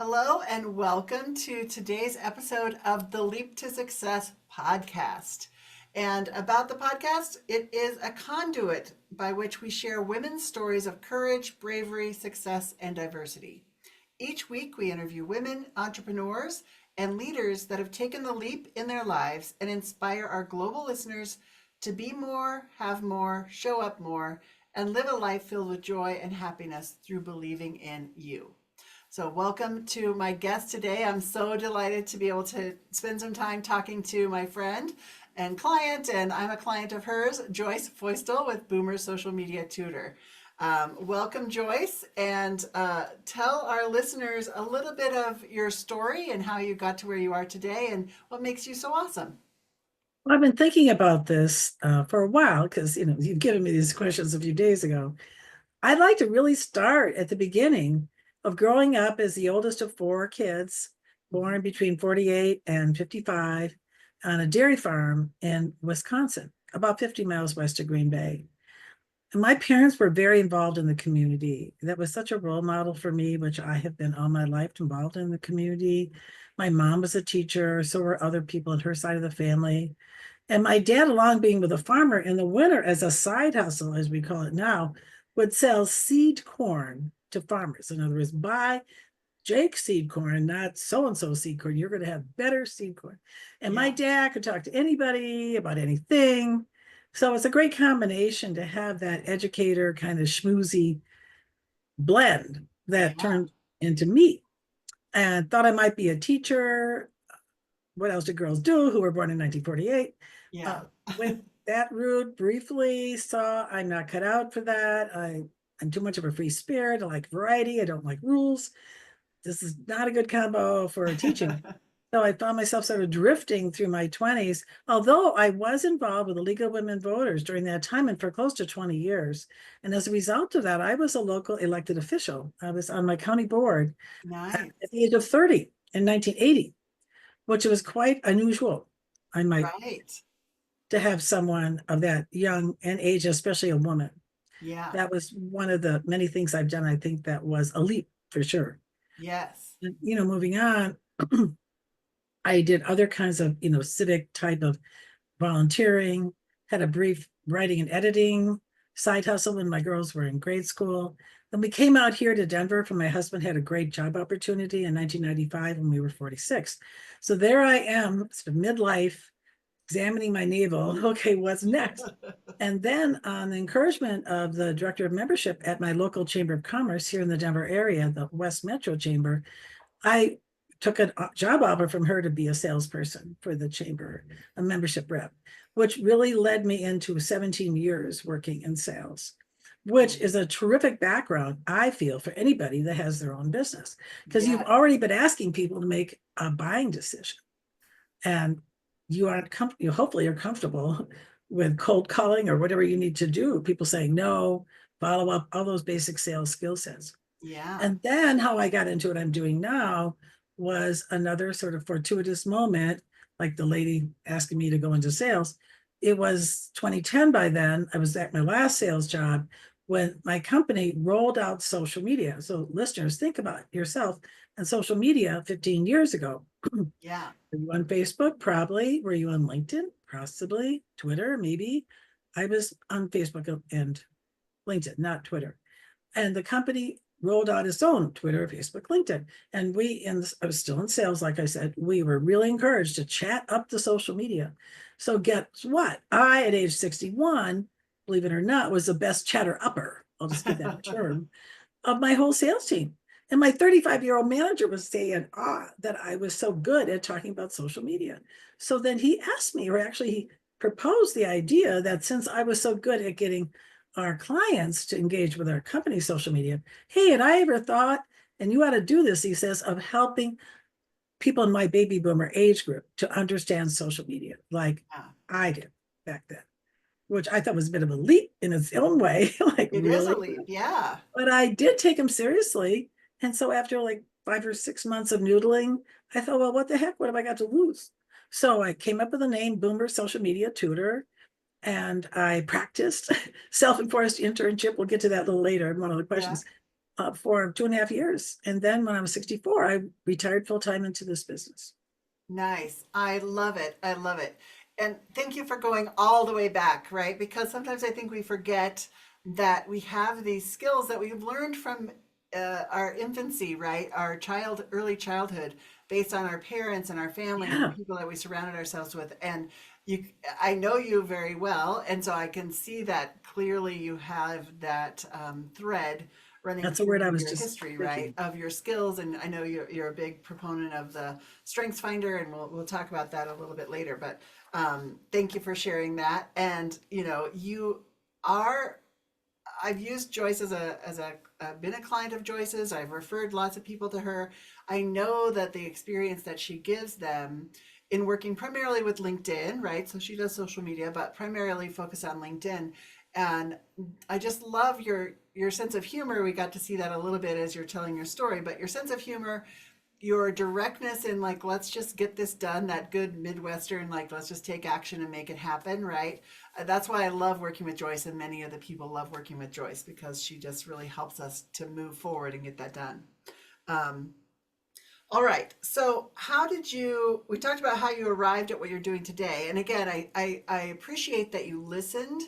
Hello, and welcome to today's episode of the Leap to Success podcast. And about the podcast, it is a conduit by which we share women's stories of courage, bravery, success, and diversity. Each week, we interview women, entrepreneurs, and leaders that have taken the leap in their lives and inspire our global listeners to be more, have more, show up more, and live a life filled with joy and happiness through believing in you. So, welcome to my guest today. I'm so delighted to be able to spend some time talking to my friend and client, and I'm a client of hers, Joyce Feustel with Boomer Social Media Tutor. Welcome, Joyce, and tell our listeners a little bit of your story and how you got to where you are today and what makes you so awesome. Well, I've been thinking about this for a while because you've given me these questions a few days ago. I'd like to really start at the beginning of growing up as the oldest of four kids, born between 48 and 55, on a dairy farm in Wisconsin, about 50 miles west of Green Bay. And my parents were very involved in the community. That was such a role model for me, which I have been all my life involved in the community. My mom was a teacher, so were other people on her side of the family. And my dad, along being with a farmer in the winter as a side hustle, as we call it now, would sell seed corn to farmers. In other words, buy Jake seed corn, not so-and-so seed corn. You're going to have better seed corn. And my Yeah, dad could talk to anybody about anything. So it's a great combination to have that educator kind of schmoozy blend that yeah, turned into me. And thought I might be a teacher. What else did girls do who were born in 1948? yeah. Uh, went that route briefly, saw I'm not cut out for that. I'm too much of a free spirit. I like variety. I don't like rules. This is not a good combo for teaching. So I found myself sort of drifting through my 20s, although I was involved with the League of Women Voters during that time and for close to 20 years. And as a result of that, I was a local elected official. I was on my county board at Nice. the age of 30 in 1980, which was quite unusual. I might Right. to have someone of that young and age, especially a woman. Yeah. That was one of the many things I've done. I think that was a leap for sure. Yes. And, moving on, I did other kinds of, civic type of volunteering, had a brief writing and editing side hustle when my girls were in grade school. Then we came out here to Denver for my husband had a great job opportunity in 1995 when we were 46. So there I am, sort of midlife, examining my navel. Okay, what's next? And then, on the encouragement of the director of membership at my local chamber of commerce here in the Denver area, the West Metro Chamber, I took a job offer from her to be a salesperson for the chamber, a membership rep, which really led me into 17 years working in sales, which is a terrific background, I feel, for anybody that has their own business, because you've Yes. already been asking people to make a buying decision. And you hopefully are comfortable with cold calling or whatever you need to do. People saying no, follow up, all those basic sales skill sets. Yeah. And then how I got into what I'm doing now was another sort of fortuitous moment, like the lady asking me to go into sales. It was 2010 by then. I was at my last sales job when my company rolled out social media. So, listeners, think about yourself and social media 15 years ago. Yeah. Were you on Facebook? Probably. Were you on LinkedIn? Possibly. Twitter? Maybe. I was on Facebook and LinkedIn, not Twitter. And the company rolled out its own Twitter, Facebook, LinkedIn. And I was still in sales, like I said, we were really encouraged to chat up the social media. So guess what? I, at age 61, believe it or not, was the best chatter upper. I'll just give that a term of my whole sales team. And my 35-year-old manager was saying that I was so good at talking about social media. So then he asked me, or actually he proposed the idea that since I was so good at getting our clients to engage with our company's social media, hey, had I ever thought, and you ought to do this, he says, of helping people in my baby boomer age group to understand social media like Yeah. I did back then, which I thought was a bit of a leap in its own way. Like, It is a really? leap. Yeah. But I did take him seriously. And so after like 5 or 6 months of noodling, I thought, well, what the heck? What have I got to lose? So I came up with the name Boomer Social Media Tutor and I practiced self-enforced internship. We'll get to that a little later in one of the Yeah. questions. for 2.5 years. And then when I was 64, I retired full time into this business. Nice. I love it. I love it. And thank you for going all the way back, right? Because sometimes I think we forget that we have these skills that we've learned from our infancy, right? Our early childhood, based on our parents and our family and the Yeah, people that we surrounded ourselves with. And you, I know you very well, and so I can see that clearly you have that thread running that's the word I through was your just history, right? thinking. Of your skills. And I know you're a big proponent of the Strengths Finder, and we'll talk about that a little bit later. But thank you for sharing that. And you are. I've used Joyce as a been a client of Joyce's. I've referred lots of people to her. I know that the experience that she gives them in working primarily with LinkedIn, right? So she does social media, but primarily focus on LinkedIn. And I just love your sense of humor. We got to see that a little bit as you're telling your story, but your sense of humor, your directness in like, let's just get this done, that good Midwestern, like, let's just take action and make it happen, right? That's why I love working with Joyce, and many of the people love working with Joyce because she just really helps us to move forward and get that done. Um, all right. So, we talked about how you arrived at what you're doing today. And again, I appreciate that you listened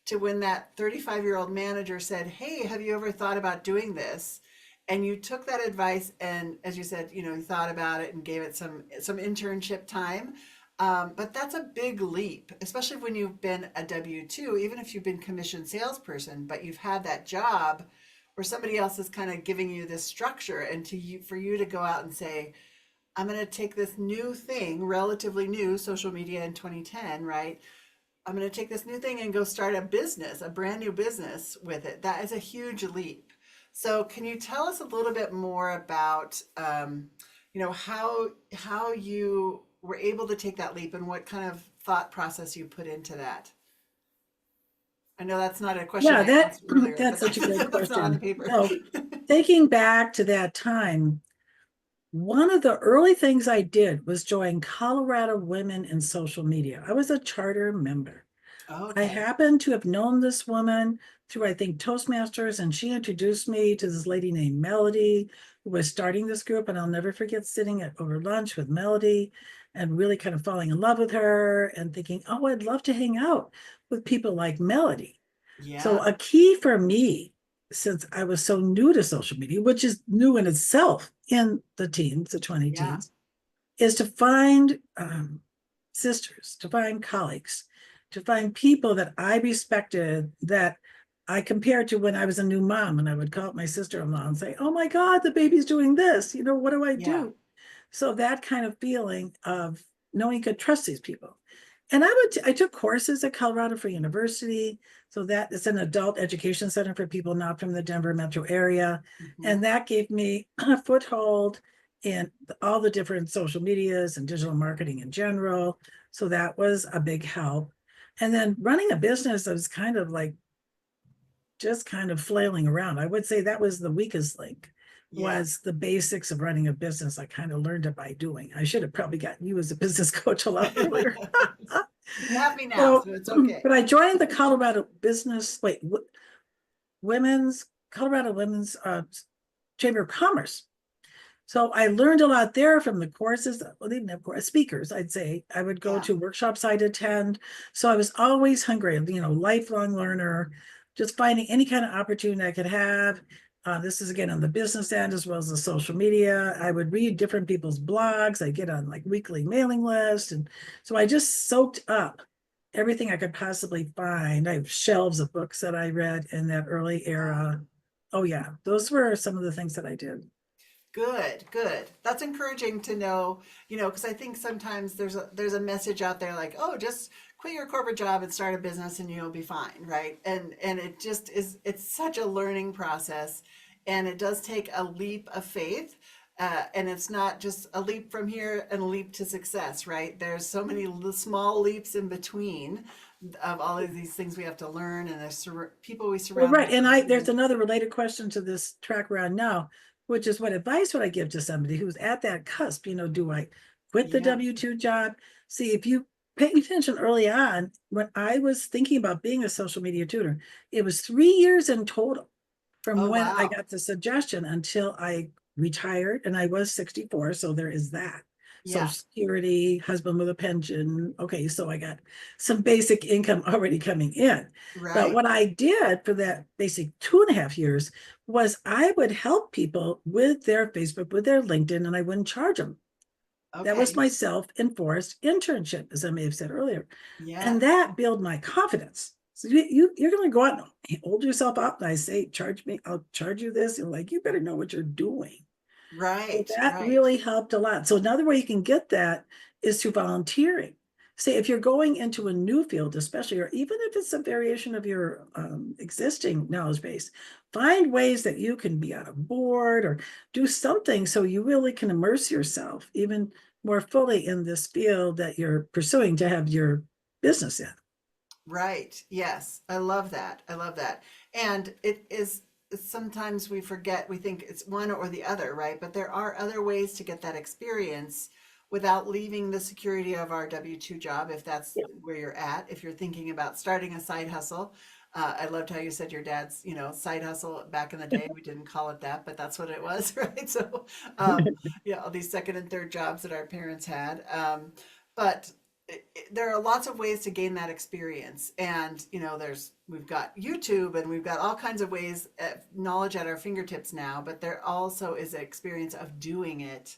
to when that 35-year-old manager said, hey, have you ever thought about doing this? And you took that advice and, as you said, you thought about it and gave it some internship time. But that's a big leap, especially when you've been a W-2, even if you've been commissioned salesperson, but you've had that job where somebody else is kind of giving you this structure, and for you to go out and say, I'm going to take this new thing, relatively new, social media in 2010, right? I'm going to take this new thing and go start a business, a brand new business with it. That is a huge leap. So, can you tell us a little bit more about, how you were able to take that leap and what kind of thought process you put into that? I know that's not a question Yeah, I that asked earlier, but that's such a great that's not on the question. paper. So thinking back to that time, one of the early things I did was join Colorado Women in Social Media. I was a charter member. I Okay. happened to have known this woman through, I think, Toastmasters, and she introduced me to this lady named Melody, who was starting this group. And I'll never forget sitting at over lunch with Melody and really kind of falling in love with her and thinking, oh, I'd love to hang out with people like Melody. So Yeah. a key for me, since I was so new to social media, which is new in itself in the teens, the 20 Yeah. teens, is to find sisters, to find colleagues, to find people that I respected, that I compared to when I was a new mom, and I would call up my sister-in-law and say, oh my God, the baby's doing this. What do I Yeah. do? So that kind of feeling of knowing you could trust these people. And I took courses at Colorado Free University. So that is an adult education center for people not from the Denver metro area. Hmm. And that gave me a foothold in all the different social medias and digital marketing in general. So that was a big help. And then running a business, I was kind of like just kind of flailing around. I would say that was the weakest link, Yeah. was the basics of running a business. I kind of learned it by doing. I should have probably gotten you as a business coach a lot earlier. You have me now, So, so it's okay. but I joined the Colorado Business, Women's, Colorado Women's Chamber of Commerce. So I learned a lot there from the courses. Well, they didn't have speakers, I'd say. I would go Yeah. to workshops I'd attend. So I was always hungry, lifelong learner, just finding any kind of opportunity I could have. This is again on the business end as well as the social media. I would read different people's blogs. I get on like weekly mailing lists. And so I just soaked up everything I could possibly find. I have shelves of books that I read in that early Yeah. era. Oh yeah, those were some of the things that I did. Good, good. That's encouraging to know, because I think sometimes there's a message out there like, oh, just quit your corporate job and start a business and you'll be fine, right? And it just it's such a learning process, and it does take a leap of faith. And it's not just a leap from here and a leap to success, right? There's so many small leaps in between of all of these things we have to learn, and there's people we Well, surround right. And ourselves there's with. another related question to this track we're on now, which is what advice would I give to somebody who's at that cusp? Do I quit the Yeah. W-2 job? See, if you pay attention early on, when I was thinking about being a social media tutor, it was 3 years in total. from Oh, when I wow. got the suggestion until I retired, and I was 64, so there is that. Social Yeah. Security, husband with a pension. Okay, so I got some basic income already coming in. But Right. what I did for that basic 2.5 years was I would help people with their Facebook, with their LinkedIn, and I wouldn't charge them. That was Okay. my self-enforced internship, as I may have said earlier. Yeah. And that built my confidence. So you're going to go out and hold yourself up. And I say, charge me, I'll charge you this. And like, you better know what you're doing. So Right. that Right. really helped a lot. So another way you can get that is through volunteering. Say if you're going into a new field, especially, or even if it's a variation of your existing knowledge base, find ways that you can be on a board or do something so you really can immerse yourself even more fully in this field that you're pursuing to have your business in. Right. Yes. I love that. I love that. And it is sometimes we forget, we think it's one or the other, right? But there are other ways to get that experience without leaving the security of our W-2 job, if that's Yeah. where you're at. If you're thinking about starting a side hustle, I loved how you said your dad's, side hustle back in the day. We didn't call it that, but that's what it was, right? So, yeah, all these second and third jobs that our parents had. But there are lots of ways to gain that experience, and we've got YouTube and we've got all kinds of ways, knowledge at our fingertips now, but there also is an experience of doing it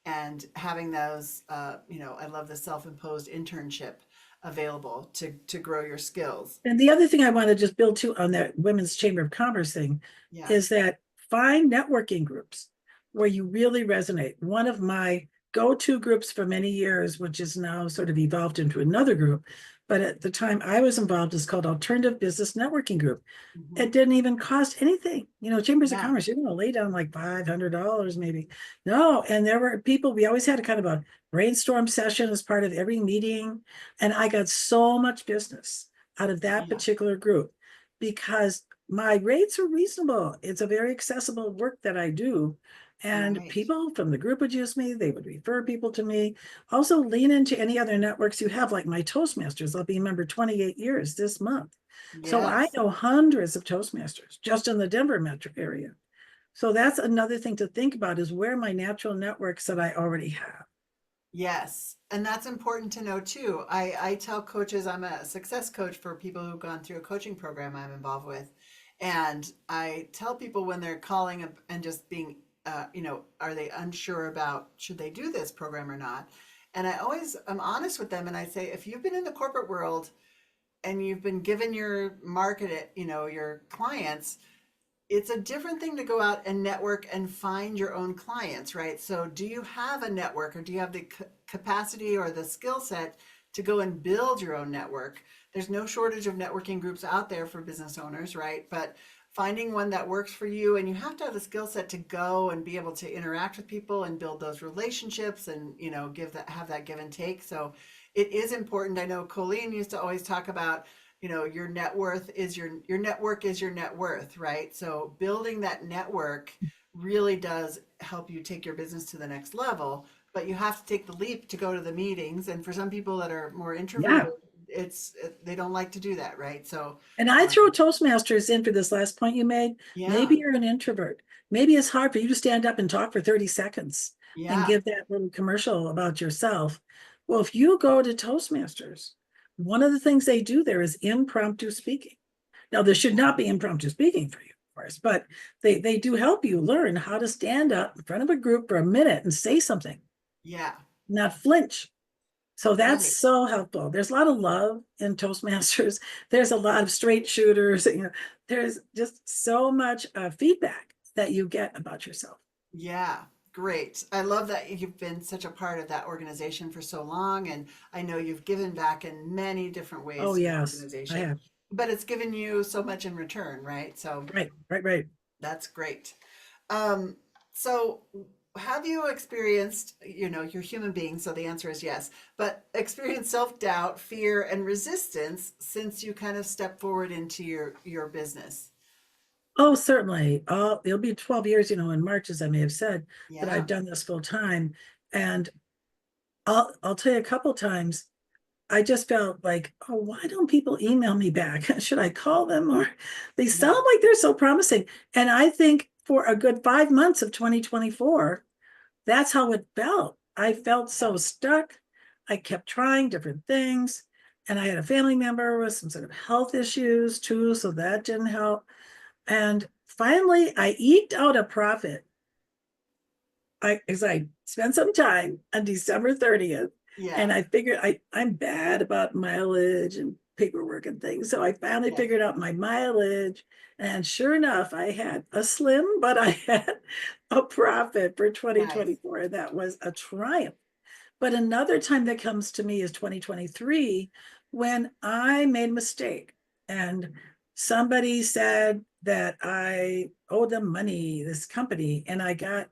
and having those, I love the self-imposed internship available to grow your skills. And the other thing I want to just build to on that Women's Chamber of Commerce thing Yeah. is that find networking groups where you really resonate. One of my go-to groups for many years, which is now sort of evolved into another group, but at the time I was involved, is called Alternative Business Networking Group. Hmm. It didn't even cost anything. Chambers of Yeah. commerce, you're going to lay down like $500 maybe. No, and there were people, we always had a kind of a brainstorm session as part of every meeting. And I got so much business out of that Yeah. particular group because my rates are reasonable. It's a very accessible work that I do. And Right. people from the group would use me, they would refer people to me. Also, lean into any other networks you have, like my Toastmasters. I'll be a member 28 years this month. So I Yes. know hundreds of Toastmasters just in the Denver metro area. So that's another thing to think about is where my natural networks that I already have. Yes, and that's important to know too. I tell coaches, I'm a success coach for people who've gone through a coaching program I'm involved with. And I tell people when they're calling up and just being, are they unsure about should they do this program or not? And I'm honest with them and I say, if you've been in the corporate world and you've been given your market, your clients, it's a different thing to go out and network and find your own clients, right? So, do you have a network or do you have the capacity or the skill set to go and build your own network? There's no shortage of networking groups out there for business owners, right? But finding one that works for you, and you have to have the skill set to go and be able to interact with people and build those relationships and, have that give and take. So, it is important. I know Colleen used to always talk about your net worth is your network is your net worth, right? So building that network really does help you take your business to the next level, but you have to take the leap to go to the meetings, and for some people that are more Yeah. introverted, they don't like to do that, right? So And I throw um, Toastmasters in for this last point you made. yeah. Maybe you're an introvert. Maybe it's hard for you to stand up and talk for 30 seconds and Yeah. give that little commercial about yourself. Well, if you go to Toastmasters, one of the things they do there is impromptu speaking. Now, there should not be impromptu speaking for you, of course, but they do help you learn how to stand up in front of a group for a minute and say something, Yeah. not flinch. So that's Right. so helpful. There's a lot of love in Toastmasters. There's a lot of straight shooters. There's just so much feedback that you get about yourself. Yeah, great. I love that you've been such a part of that organization for so long, and I know you've given back in many different ways Oh, to the yes, I organization, have. but it's given you so much in return, right? So Right, right, right. that's great. Um, so have you experienced, you're human beings, so the answer is yes, but experienced self-doubt, fear, and resistance since you kind of stepped forward into your business? Oh, certainly. It'll be 12 years, in March, as I may have said, that I've Yeah. done this full time. And I'll tell you a couple times I just felt like, oh, why don't people email me back? Should I call them? Or they sound Yeah. like they're so promising. And I think for a good 5 months of 2024, that's how it felt. I felt Yeah. so stuck. I kept trying different things. And I had a family member with some sort of health issues too, so that didn't help. And finally, I eked out a profit. As I spent some time on December 30th, and Yeah. I figured I'm bad about mileage and paperwork and things. So I finally Yes. figured out my mileage. And sure enough, I had a slim, but I had a profit for Nice. 2024. That was a triumph. But another time that comes to me is 2023, when I made a mistake and somebody said that I owed them money, this company, and I got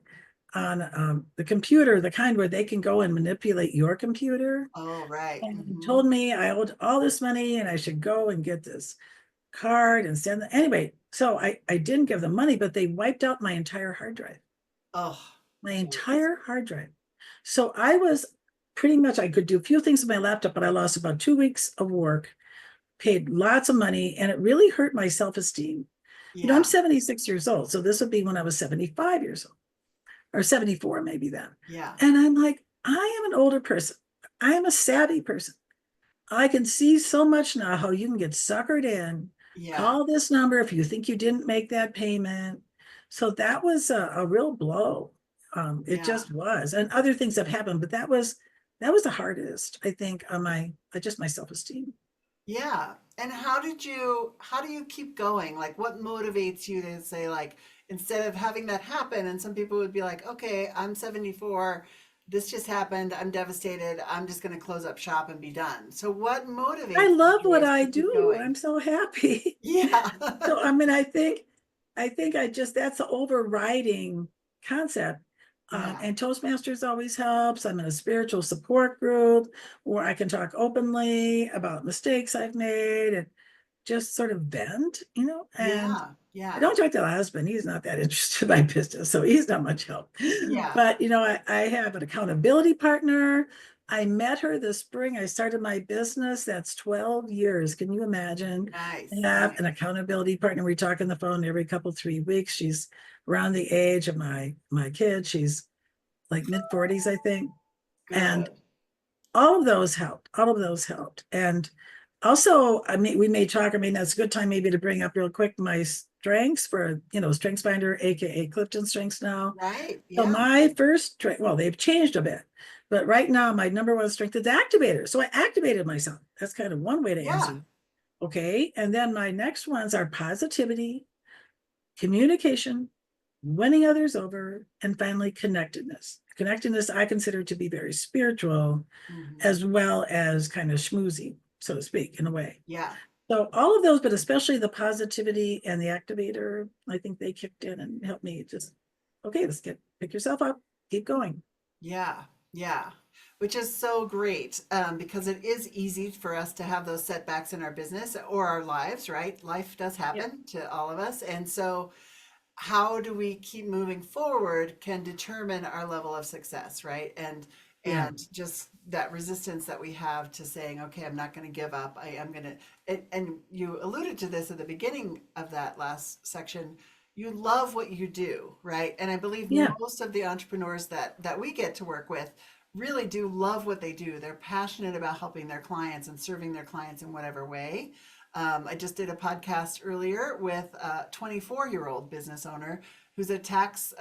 on the computer, the kind where they can go and manipulate your computer, Oh, right. and Hmm. told me I owed all this money and I should go and get this card and send them. Anyway, so I didn't give them money, but they wiped out my entire hard drive, Oh, my geez. entire hard drive. So I was pretty much, I could do a few things with my laptop, but I lost about 2 weeks of work, paid lots of money, and it really hurt my self-esteem. I'm Yeah. 76 years old. So this would be when I was 75 years old or 74, maybe then. Yeah. And I'm like, I am an older person. I am a savvy person. I can see so much now how you can get suckered in. Yeah. Call this number if you think you didn't make that payment. So that was a real blow. It Yeah. just was, and other things have happened, but that was the hardest, I think, on my just my self-esteem. Yeah. And how do you keep going? Like what motivates you to say like instead of having that happen and some people would be like, "Okay, I'm 74. This just happened. I'm devastated. I'm just going to close up shop and be done." So what I motivates you, love what Joyce, I to keep do. going? I'm so happy. Yeah. So I mean, I think I just that's the overriding concept. Yeah. And Toastmasters always helps. I'm in a spiritual support group where I can talk openly about mistakes I've made and just sort of vent, and Yeah. I Yeah. don't talk to my husband. He's not that interested in my business, so he's not much help. Yeah. But I have an accountability partner. I met her this spring. I started my business. That's 12 years. Can you imagine? Nice. I have Nice. an accountability partner. We talk on the phone every couple, 3 weeks. She's around the age of my kid. She's like mid 40s, I think. And Good. all of those helped. All of those helped. And also, I mean, we may talk. I mean, that's a good time maybe to bring up real quick my strengths for, Strengths Finder, aka Clifton Strengths now. Right. So Yeah. my first strength, well, they've changed a bit, but right now my number one strength is activator. So I activated myself. That's kind of one way to Yeah. answer. Okay. And then my next ones are positivity, communication, winning others over, and finally connectedness. Connectedness I consider to be very spiritual Hmm. as well as kind of schmoozy, so to speak, in a way. Yeah. So all of those, but especially the positivity and the activator, I think they kicked in and helped me just, okay, pick yourself up, keep going. Yeah, yeah, which is so great because it is easy for us to have those setbacks in our business or our lives, right? Life does Yeah. happen to all of us. And so, how do we keep moving forward can determine our level of success, right? Yeah. And just that resistance that we have to saying, okay, I'm not going to give up. I am going to, and you alluded to this at the beginning of that last section. You love what you do, right? And I believe Yeah. most of the entrepreneurs that we get to work with really do love what they do. They're passionate about helping their clients and serving their clients in whatever way. I just did a podcast earlier with a 24-year-old business owner who's a tax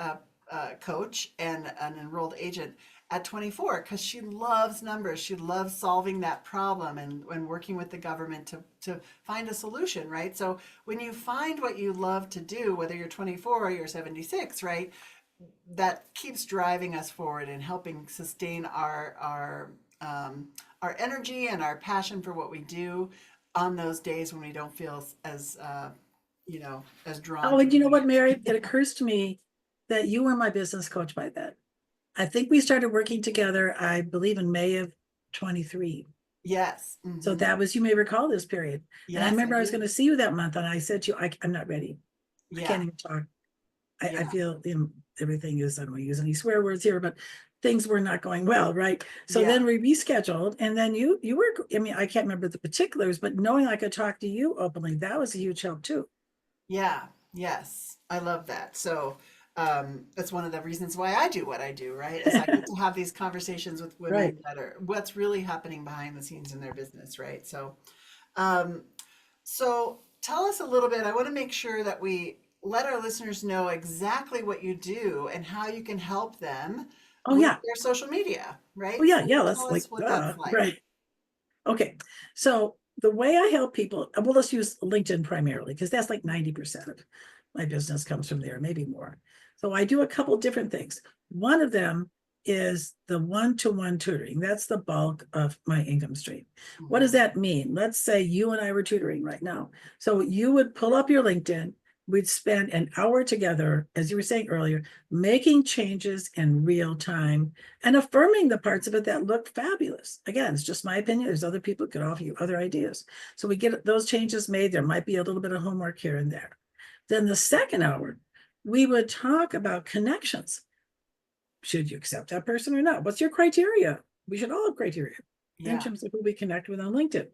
coach and an enrolled agent at 24 because she loves numbers. She loves solving that problem and working with the government to find a solution, right? So when you find what you love to do, whether you're 24 or you're 76, right, that keeps driving us forward and helping sustain our energy and our passion for what we do on those days when we don't feel as as drawn Oh, to and you know doing what, it. Mary? It occurs to me that you were my business coach by then. I think we started working together, I believe, in May of 23. Yes. So Hmm. that was, you may recall this period. And I Yes, I remember I was going do. to see you that month, and I said to you, I'm not ready. I can't Yeah. even talk. I Yeah. feel everything is, I don't want to use any swear words here, but things were not going well, right? So Yeah. then we rescheduled, and then you were, I mean, I can't remember the particulars, but knowing I could talk to you openly, that was a huge help too. Yeah, yes, I love that. So that's one of the reasons why I do what I do, right? Is I get to have these conversations with Right. women that are what's really happening behind the scenes in their business, right? Um, so tell us a little bit. I want to make sure that we let our listeners know exactly what you do and how you can help them Oh with yeah. their social media, Oh right? yeah. So Yeah. That's tell like, us what that's like. right. Okay. So the way I help people, well, let's use LinkedIn primarily because that's like 90% of my business comes from there, maybe more. So I do a couple different things. One of them is the one-to-one tutoring. That's the bulk of my income stream. What does Mhm. that mean? Let's say you and I were tutoring right now. So you would pull up your LinkedIn, we'd spend an hour together, as you were saying earlier, making changes in real time and affirming the parts of it that look fabulous. Again, it's just my opinion. There's other people who could offer you other ideas. So we get those changes made. There might be a little bit of homework here and there. Then the second hour, we would talk about connections. Should you accept that person or not? What's your criteria? We should all have criteria in Yeah, terms of who we connect with on LinkedIn.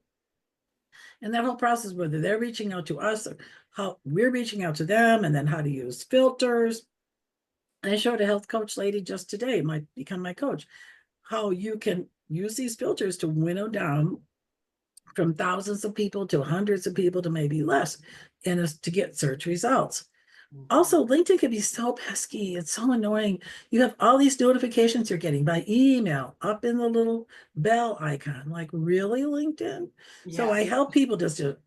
And that whole process, whether they're reaching out to us or how we're reaching out to them, and then how to use filters. I showed a health coach lady just today, might become my coach, how you can use these filters to winnow down from thousands of people to hundreds of people to maybe less and to get search results. mhm. Also, LinkedIn can be so pesky. It's so annoying. You have all these notifications you're getting by email up in the little bell icon. Like, really, LinkedIn? So I Yes, help people just to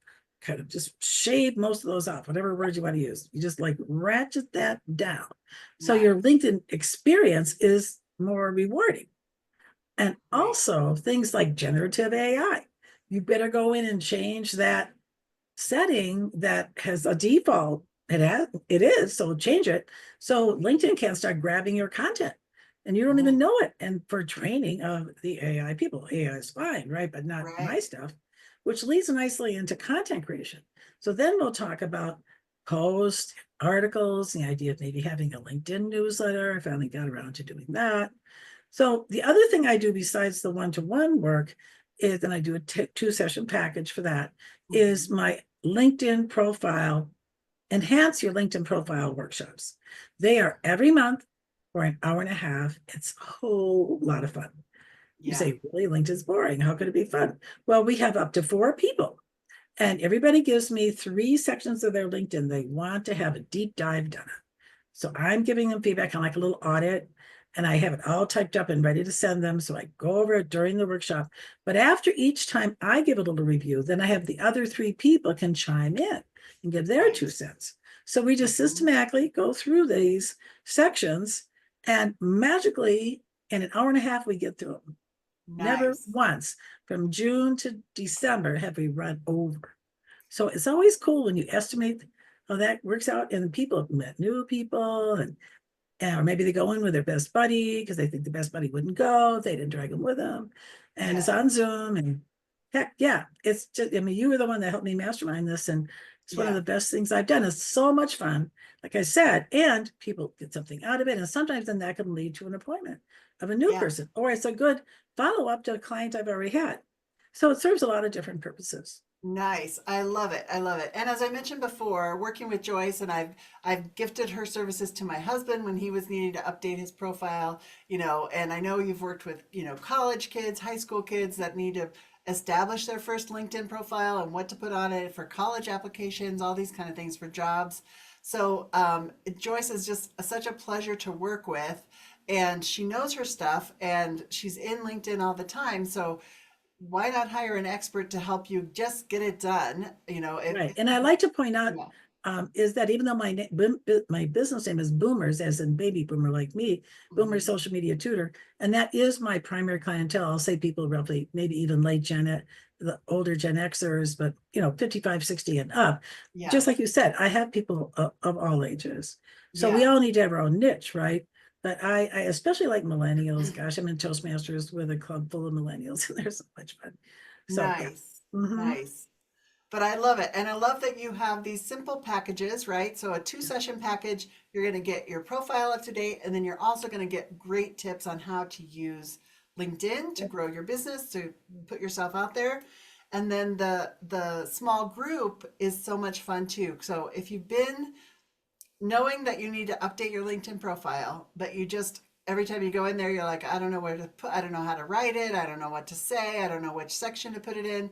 kind of just shave most of those off, whatever words you want to use. You just like ratchet that down. So your nice, LinkedIn experience is more rewarding. And great. also things like generative AI. You better go in and change that setting that has a default. It is, so change it. So LinkedIn can start grabbing your content and you don't even Mm, know it. And for training of the AI people, AI is fine, right? But not my right. stuff, which leads nicely into content creation. So then we'll talk about posts, articles, the idea of maybe having a LinkedIn newsletter. I finally got around to doing that. So the other thing I do besides the one-to-one work is, and I do a two-session package for that, is Mhm. my LinkedIn profile, enhance your LinkedIn profile workshops. They are every month for an hour and a half. It's a whole lot of fun. You Yeah, say, really, LinkedIn's boring. How could it be fun? Well, we have up to 4 people, and everybody gives me 3 sections of their LinkedIn they want to have a deep dive done. So I'm giving them feedback on like a little audit, and I have it all typed up and ready to send them. So I go over it during the workshop. But after each time I give a little review, then I have the other 3 people can chime in and give their two nice. cents. So we just Mhm. systematically go through these sections, and magically in an hour and a half, we get through them. Never Nice. once from June to December have we run over. So it's always cool when you estimate how that works out, and people have met new people, and or maybe they go in with their best buddy because they think the best buddy wouldn't go if they didn't drag them with them, and it's Yeah, on Zoom. And heck yeah, it's just, I mean, you were the one that helped me mastermind this, and it's one of yeah, the best things I've done. It's so much fun, like I said, and people get something out of it, and sometimes then that can lead to an appointment of a new yeah. person, or it's a good follow-up to a client I've already had. So it serves a lot of different purposes. Nice. I love it. I love it. And as I mentioned before, working with Joyce, and I've gifted her services to my husband when he was needing to update his profile, and I know you've worked with, college kids, high school kids that need to establish their first LinkedIn profile and what to put on it for college applications, all these kind of things for jobs. So Joyce is just such a pleasure to work with, and she knows her stuff, and she's in LinkedIn all the time. So why not hire an expert to help you just get it done? Right. And I like to point out Yeah. is that even though my business name is Boomers, as in baby boomer like me, Boomer Mhm. Social Media Tutor, and that is my primary clientele. I'll say people roughly, maybe even late the older Gen Xers, but 55, 60 and up. Yeah. Just like you said, I have people of all ages. So we Yeah. all need to have our own niche, right? But I especially like millennials. Gosh, I'm in Toastmasters with a club full of millennials, and they're so much fun. So yeah. Nice. Hmm. Nice. But I love it. And I love that you have these simple packages, right? So a Yeah. two-session package, you're going to get your profile up to date, and then you're also going to get great tips on how to use LinkedIn to Yep. grow your business, to put yourself out there. And then the small group is so much fun too. So if you've been knowing that you need to update your LinkedIn profile, but you just every time you go in there, you're like, I don't know where to put, I don't know how to write it, I don't know what to say, I don't know which section to put it in.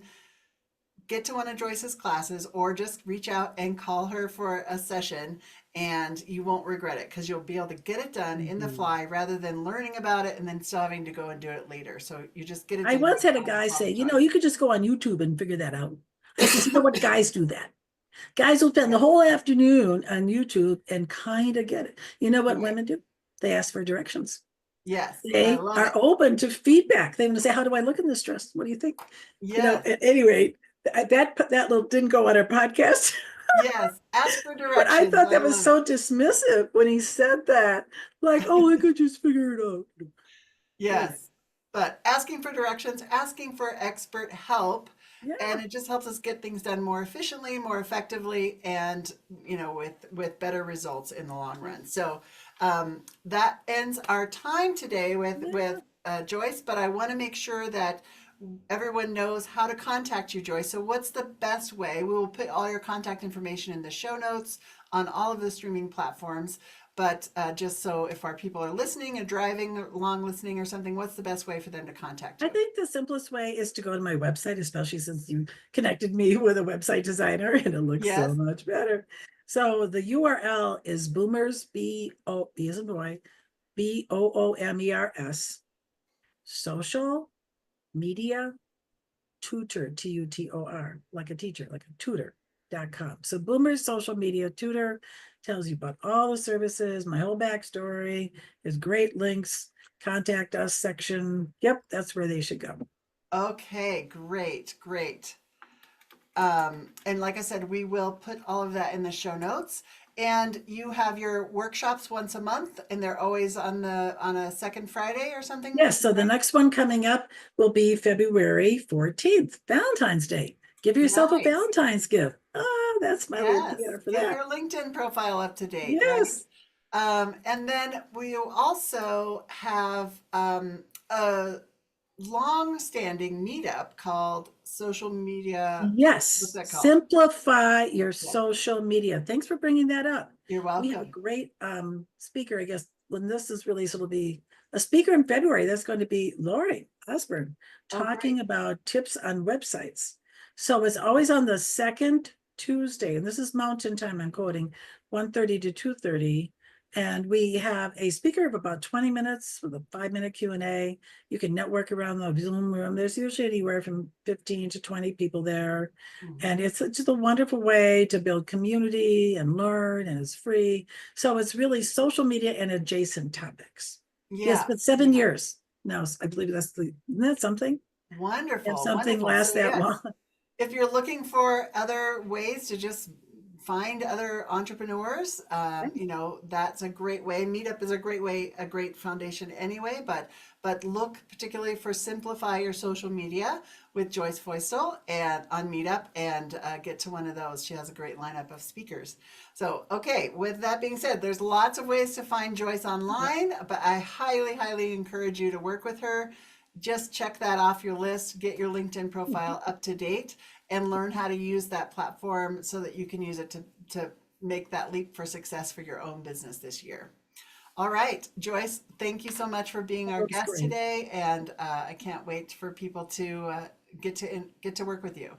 Get to one of Joyce's classes or just reach out and call her for a session, and you won't regret it because you'll be able to get it done in the Mhm. fly rather than learning about it and then still having to go and do it later. So you just get it I done. once had a I guy say, apologize. you could just go on YouTube and figure that out. I says, what, guys do that. Guys will spend the Yeah. whole afternoon on YouTube and kind of get it. You know what Right. women do? They ask for directions. Yes, I They love are it. open to feedback. They want to say, how do I look in this dress? What do you think? Yes. At any rate, that little didn't go on our podcast, Yes. Ask for but I directions. thought I that was love it. so dismissive when he said that. Like, oh, I could just figure it out. Anyway, Yes. But asking for directions, asking for expert help, yeah, and it just helps us get things done more efficiently, more effectively, and with better results in the long run. So that ends our time today with yeah. Joyce. But I want to make sure that everyone knows how to contact you, Joyce. So what's the best way? We will put all your contact information in the show notes on all of the streaming platforms. But just so if our people are listening or driving along listening or something, what's the best way for them to contact I you? think the simplest way is to go to my website, especially since you connected me with a website designer and it looks so Yes. much better. So the URL is boomers, B as in boy, BOOMERS, social media tutor, TUTOR, like a teacher, like a tutor.com. So Boomer's social media tutor tells you about all the services, my whole backstory, there's great links, contact us section. Yep, that's where they should go. Okay, great, great. And like I said, we will put all of that in the show notes. And you have your workshops once a month, and they're always on a second Friday or something, Yes, so the right? next one coming up will be February 14th, Valentine's Day. Give yourself a Nice. Valentine's gift. Oh, that's my little Yes. theater for Get that. your LinkedIn profile up to date, right? Yes. And then we also have a long-standing meetup called social media. What's Yes, that called? simplify your Yeah, social media. Thanks for bringing that up. you're We have a welcome. great speaker. I guess when this is released, it'll be a speaker in February. That's going to be Lori Osborne Oh, great. talking about tips on websites. So it's always on the second Tuesday, and this is Mountain Time. I'm quoting 1:30 to 2:30. And we have a speaker of about 20 minutes with a 5-minute Q&A. You can network around the Zoom room. There's usually anywhere from 15 to 20 people there. And Mhm. it's just a wonderful way to build community and learn, and it's free. So it's really social media and adjacent topics. Yes, Yeah, but 7 years. No, I believe isn't that something? If wonderful, something wonderful. So lasts that long. yes, if you're looking for other ways to just find other entrepreneurs, that's a great way. Meetup is a great way, a great foundation anyway. But look particularly for Simplify Your Social Media with Joyce Feustel and on Meetup, and get to one of those. She has a great lineup of speakers. So okay, with that being said, there's lots of ways to find Joyce online, but I highly, highly encourage you to work with her. Just check that off your list, get your LinkedIn profile up to date, and learn how to use that platform so that you can use it to make that leap for success for your own business this year. All right, Joyce, thank you so much for being our Looks guest great. today, and I can't wait for people to get to work with you.